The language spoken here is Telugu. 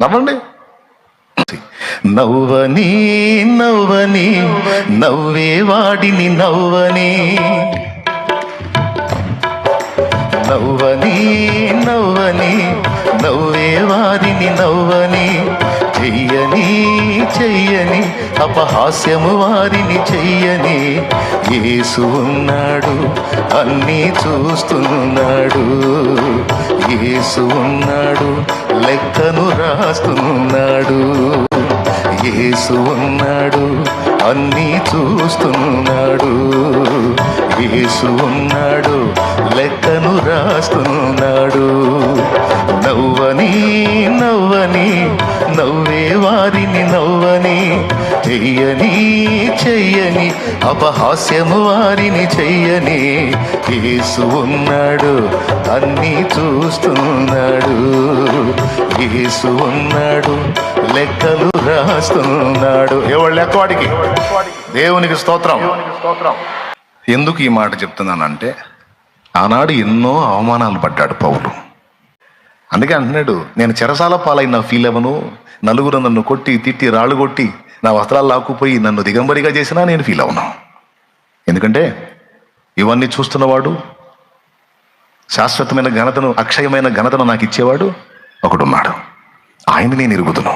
నవ్వండి. నవ్వని నవ్వని నవ్వే వాడిని నవ్వని, నవ్వని నవ్వని నవ్వే వారిని నవ్వని, చెయ్యని చెయ్యని అపహాస్యము వారిని చెయ్యని. యేసు ఉన్నాడు, అన్నీ చూస్తున్నాడు. యేసు ఉన్నాడు, లెక్కను రాస్తున్నాడు. యేసు ఉన్నాడు, అన్నీ చూస్తున్నాడు. యేసు ఉన్నాడు, లెక్కను రాస్తున్నాడు. నవ్వని నవ్వని నవ్వే వారిని నవ్వని, చెయ్యని చెయ్యని అపహాస్యము వారిని చెయ్యని. యేసు ఉన్నాడు, అన్నీ చూస్తున్నాడు. యేసు ఉన్నాడు, లెక్కలు రాస్తున్నాడు. ఎవడు లెక్కవాడికి? దేవునికి స్తోత్రం. ఎందుకు ఈ మాట చెప్తున్నానంటే, ఆనాడు ఎన్నో అవమానాలు పడ్డాడు పౌలు. అందుకే అంటున్నాడు, నేను చెరసాల పాలైన ఫీల్ అవ్వను. నలుగురు నన్ను కొట్టి తిట్టి రాళ్ళు కొట్టి నా వస్త్రాలు లాక్కుపోయి నన్ను దిగంబరిగా చేసినా నేను ఫీల్ అవ్వను. ఎందుకంటే ఇవన్నీ చూస్తున్నవాడు, శాశ్వతమైన ఘనతను, అక్షయమైన ఘనతను నాకు ఇచ్చేవాడు ఒకడున్నాడు. ఆయన నేను ఎరుగుదును.